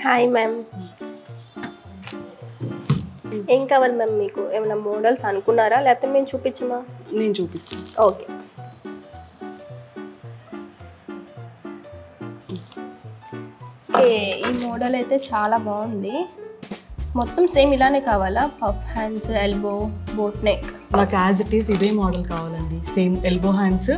Hi ma'am. ఏం కావాలి ma'am? మీకు ఏమైనా మోడల్స్ అనుకున్నారా లేకపోతే మేము చూపించమా? నేను చూపిస్తాను. ఓకే. ఈ మోడల్ అయితే చాలా బాగుంది. మొత్తం సేమ్ ఇలానే కావాలా? Puff hands, elbow, boat neck. నాకు యాజ్ ఇట్ ఈస్ ఇదే మోడల్ కావాలండి. Same elbow hands,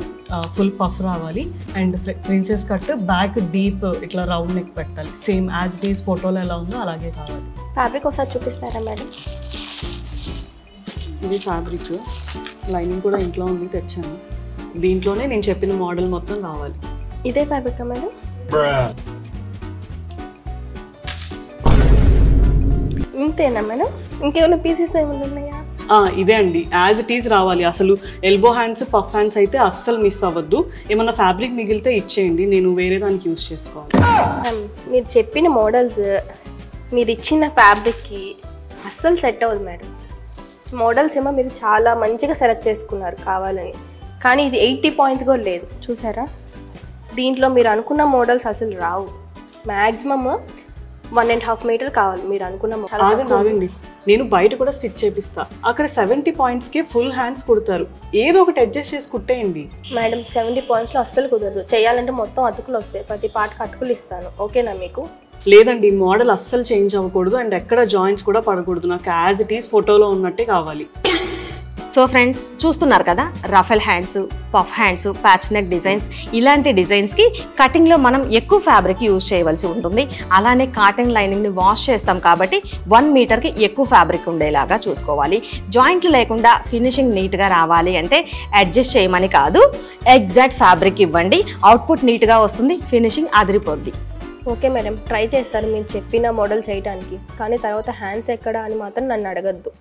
full puff రావాలి and princess cut, back deep ఇట్లా రౌండ్ నెక్ పెట్టాలి. సేమ్ యాజ్ ఇట్ ఈస్ ఫోటోలో ఎలా ఉందో అలాగే కావాలి. ఫ్యాబ్రిక్ ఒకసారి చూపిస్తారా మేడం? ఇది ఫ్యాబ్రిక్, లైనింగ్ కూడా ఇంట్లో ఉంది, తెచ్చాను. దీంట్లోనే నేను చెప్పిన మోడల్ మొత్తం కావాలి. ఇదే ఫ్యాబ్రికా మేడం? ఇంతేనా మేడం? ఇంకేమైనా పీసెస్ ఏమైనా ఉన్నాయా? ఇదే అండి, యాజ్ ఇట్ ఈస్ రావాలి. అసలు ఎల్బో హ్యాండ్స్, పఫ్ హ్యాండ్స్ అయితే అస్సలు మిస్ అవ్వద్దు. ఏమన్నా ఫ్యాబ్రిక్ మిగిలితే ఇచ్చేయండి, నేను వేరే దానికి యూజ్ చేసుకోవాలి. మ్యామ్, మీరు చెప్పిన మోడల్స్ మీరు ఇచ్చిన ఫ్యాబ్రిక్కి అస్సలు సెట్ అవ్వదు మేడం. మోడల్స్ ఏమో మీరు చాలా మంచిగా సెలెక్ట్ చేసుకున్నారు కావాలని, కానీ ఇది 80 పాయింట్స్ కూడా లేదు. చూసారా? దీంట్లో మీరు అనుకున్న మోడల్స్ అసలు రావు. మ్యాక్సిమమ్ 1.5 మీటర్ కావాలి మీరు అనుకున్న. ఆగండి, నేను బయట కూడా స్టిచ్ చేపిస్తా. అక్కడ 70 పాయింట్స్కి ఫుల్ హ్యాండ్స్ కుడతారు. ఏదో ఒకటి అడ్జస్ట్ చేసి కుట్టేయండి మేడం. 70 పాయింట్స్లో అస్సలు కుదరదు. చేయాలంటే మొత్తం అతుకులు వస్తాయి. ప్రతి పార్ట్కి అతుకులు ఇస్తాను. ఓకేనా మీకు? లేదండి, మోడల్ అస్సలు చేంజ్ అవ్వకూడదు అండ్ ఎక్కడ జాయింట్స్ కూడా పడకూడదు. నాకు యాజ్ ఇట్ ఈస్ ఫోటోలో ఉన్నట్టే కావాలి. సో ఫ్రెండ్స్, చూస్తున్నారు కదా, ruffle hands, puff hands, patch neck designs, ఇలాంటి డిజైన్స్కి కటింగ్లో మనం ఎక్కువ ఫ్యాబ్రిక్ యూజ్ చేయవలసి ఉంటుంది. అలానే కాటన్ లైనింగ్ని వాష్ చేస్తాం కాబట్టి 1 మీటర్కి ఎక్కువ ఫ్యాబ్రిక్ ఉండేలాగా చూసుకోవాలి. జాయింట్లు లేకుండా ఫినిషింగ్ నీట్గా రావాలి అంటే అడ్జస్ట్ చేయమని కాదు, ఎగ్జాక్ట్ ఫ్యాబ్రిక్ ఇవ్వండి. అవుట్పుట్ నీట్గా వస్తుంది, ఫినిషింగ్ అదిరిపోద్ది. ఓకే మేడం, ట్రై చేస్తారు మీరు చెప్పిన మోడల్ చేయడానికి. కానీ తర్వాత హ్యాండ్స్ ఎక్కడ అని మాత్రం నన్ను అడగద్దు.